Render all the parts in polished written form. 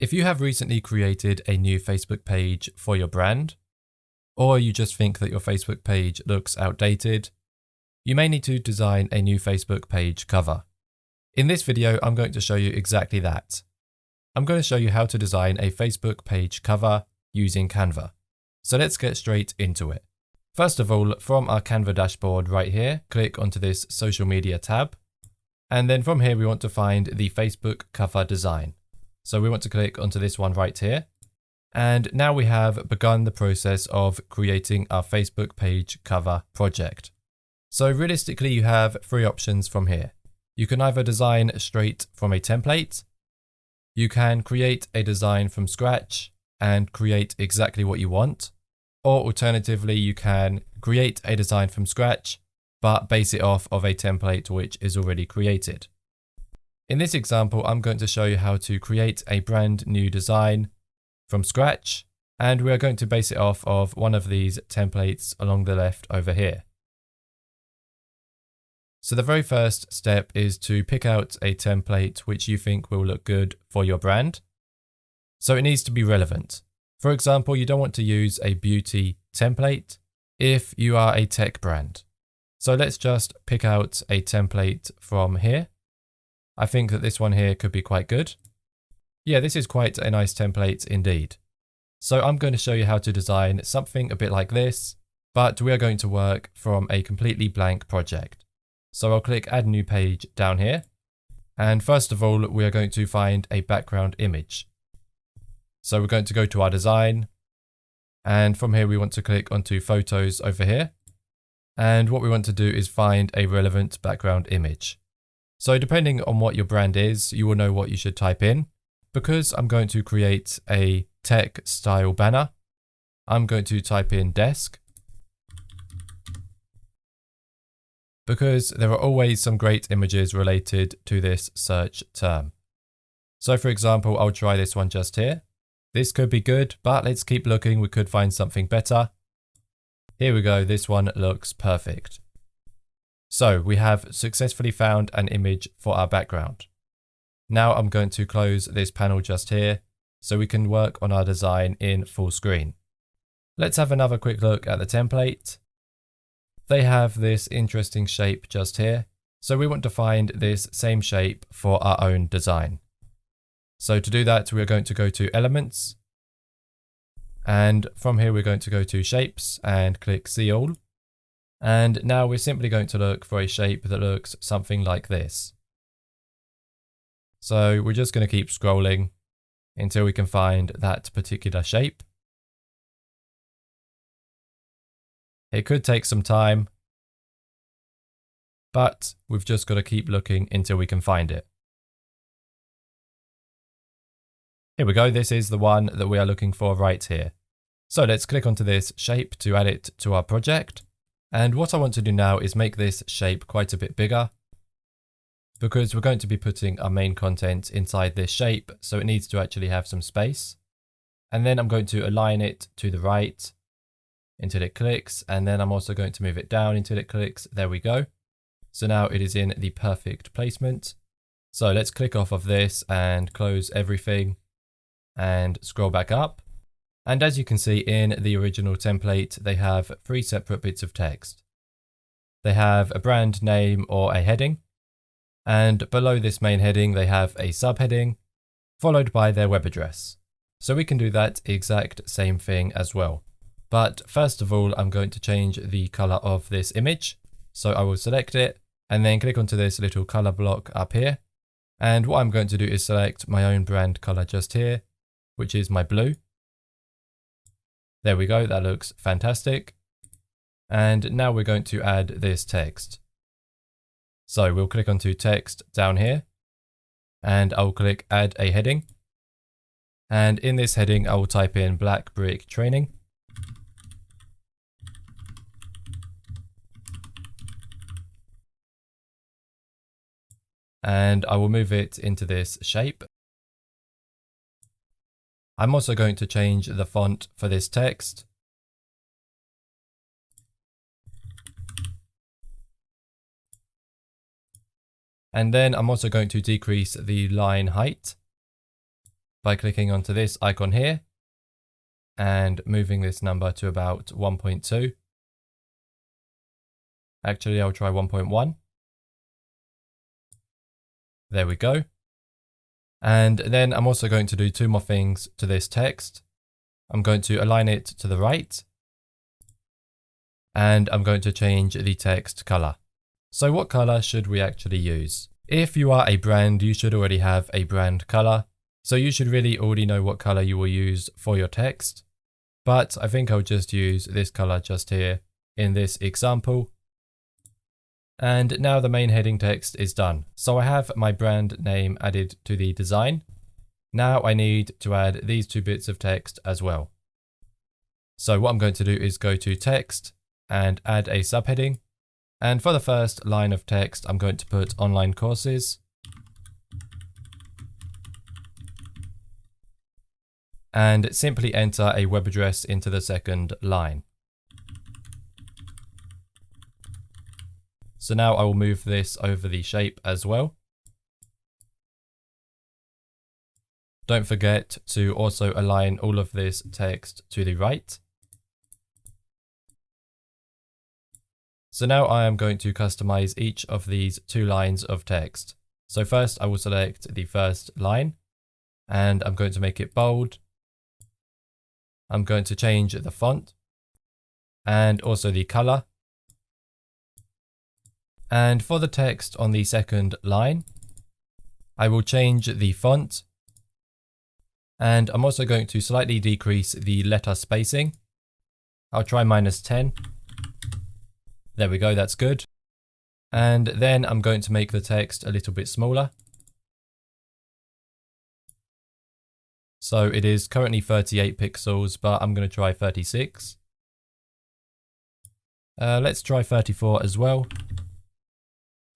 If you have recently created a new Facebook page for your brand, or you just think that your Facebook page looks outdated, you may need to design a new Facebook page cover. In this video, I'm going to show you exactly that. I'm going to show you how to design a Facebook page cover using Canva. So let's get straight into it. First of all, from our Canva dashboard right here, click onto this social media tab. And then from here, we want to find the Facebook cover design. So we want to click onto this one right here. And now we have begun the process of creating our Facebook page cover project. So realistically, you have three options from here. You can either design straight from a template. You can create a design from scratch and create exactly what you want. Or alternatively, you can create a design from scratch, but base it off of a template which is already created. In this example, I'm going to show you how to create a brand new design from scratch, and we are going to base it off of one of these templates along the left over here. So the very first step is to pick out a template which you think will look good for your brand. So it needs to be relevant. For example, you don't want to use a beauty template if you are a tech brand. So let's just pick out a template from here. I think that this one here could be quite good. Yeah, this is quite a nice template indeed. So I'm going to show you how to design something a bit like this, but we are going to work from a completely blank project. So I'll click Add New Page down here. And first of all, we are going to find a background image. So we're going to go to our design. And from here, we want to click onto Photos over here. And what we want to do is find a relevant background image. So depending on what your brand is, you will know what you should type in. Because I'm going to create a tech style banner, I'm going to type in desk. Because there are always some great images related to this search term. So for example, I'll try this one just here. This could be good, but let's keep looking. We could find something better. Here we go. This one looks perfect. So we have successfully found an image for our background. Now I'm going to close this panel just here so we can work on our design in full screen. Let's have another quick look at the template. They have this interesting shape just here. So we want to find this same shape for our own design. So to do that, we're going to go to Elements. And from here, we're going to go to Shapes and click See All. And now we're simply going to look for a shape that looks something like this. So we're just going to keep scrolling until we can find that particular shape. It could take some time, but we've just got to keep looking until we can find it. Here we go. This is the one that we are looking for right here. So let's click onto this shape to add it to our project. And what I want to do now is make this shape quite a bit bigger because we're going to be putting our main content inside this shape. So it needs to actually have some space. And then I'm going to align it to the right until it clicks. And then I'm also going to move it down until it clicks. There we go. So now it is in the perfect placement. So let's click off of this and close everything and scroll back up. And as you can see in the original template, they have three separate bits of text. They have a brand name or a heading. And below this main heading, they have a subheading followed by their web address. So we can do that exact same thing as well. But first of all, I'm going to change the color of this image. So I will select it and then click onto this little color block up here. And what I'm going to do is select my own brand color just here, which is my blue. There we go. That looks fantastic. And now we're going to add this text. So we'll click onto text down here and I'll click add a heading. And in this heading, I will type in BlackBrick training. And I will move it into this shape. I'm also going to change the font for this text. And then I'm also going to decrease the line height. by clicking onto this icon here and moving this number to about 1.2. Actually, I'll try 1.1. There we go. And then I'm also going to do two more things to this text. I'm going to align it to the right, and I'm going to change the text color. So what color should we actually use? If you are a brand, you should already have a brand color. So you should really already know what color you will use for your text. But I think I'll just use this color just here in this example. And now the main heading text is done. So I have my brand name added to the design. Now I need to add these two bits of text as well. So what I'm going to do is go to text and add a subheading. And for the first line of text, I'm going to put online courses. And simply enter a web address into the second line. So now I will move this over the shape as well. Don't forget to also align all of this text to the right. So now I am going to customize each of these two lines of text. So first I will select the first line and I'm going to make it bold. I'm going to change the font and also the color. And for the text on the second line, I will change the font. And I'm also going to slightly decrease the letter spacing. I'll try -10. There we go, that's good. And then I'm going to make the text a little bit smaller. So it is currently 38 pixels, but I'm going to try 36. Let's try 34 as well.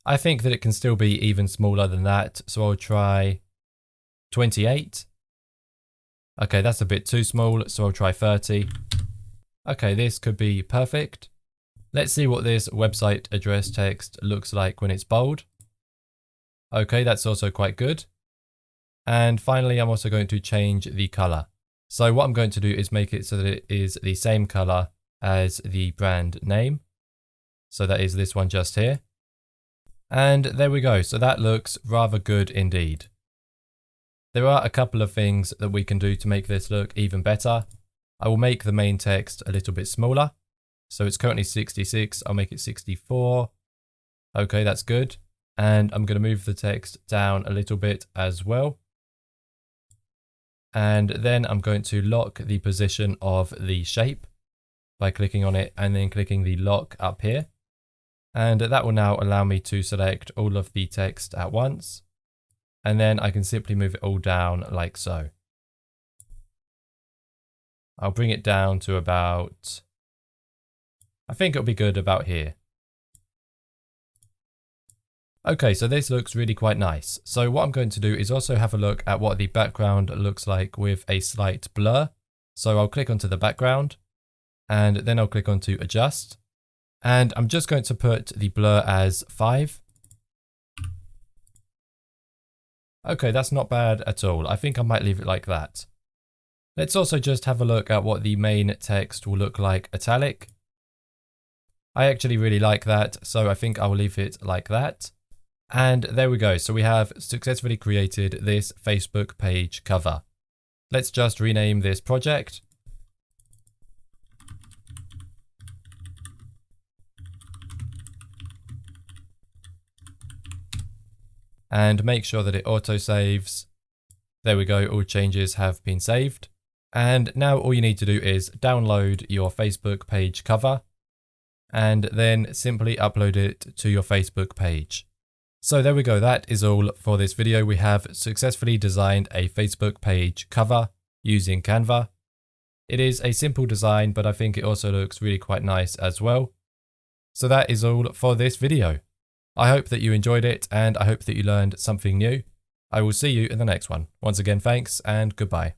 I think that it can still be even smaller than that, so I'll try 28. Okay, that's a bit too small, so I'll try 30. Okay, this could be perfect. Let's see what this website address text looks like when it's bold. Okay, that's also quite good. And finally, I'm also going to change the color. So what I'm going to do is make it so that it is the same color as the brand name. So that is this one just here. And there we go. So that looks rather good indeed. There are a couple of things that we can do to make this look even better. I will make the main text a little bit smaller. So it's currently 66. I'll make it 64. Okay, that's good. And I'm going to move the text down a little bit as well. And then I'm going to lock the position of the shape by clicking on it and then clicking the lock up here. And that will now allow me to select all of the text at once. And then I can simply move it all down like so. I'll bring it down to about, I think it'll be good about here. Okay, so this looks really quite nice. So what I'm going to do is also have a look at what the background looks like with a slight blur. So I'll click onto the background and then I'll click onto adjust. And I'm just going to put the blur as 5. Okay, that's not bad at all. I think I might leave it like that. Let's also just have a look at what the main text will look like italic. I actually really like that, so I think I will leave it like that. And there we go. So we have successfully created this Facebook page cover. Let's just rename this project. And make sure that it auto saves. There we go, all changes have been saved. And now all you need to do is download your Facebook page cover and then simply upload it to your Facebook page. So there we go, that is all for this video. We have successfully designed a Facebook page cover using Canva. It is a simple design, but I think it also looks really quite nice as well. So that is all for this video. I hope that you enjoyed it and I hope that you learned something new. I will see you in the next one. Once again, thanks and goodbye.